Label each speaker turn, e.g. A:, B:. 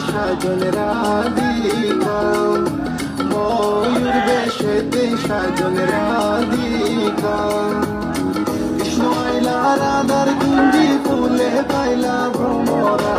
A: সাজন রাধিকা, ময়ূর বেশেতে সাজন রাধিকা। কৃষ্ণ আইলা রাধার কুঞ্জি ফুলে পাইলা ভ্রমরা,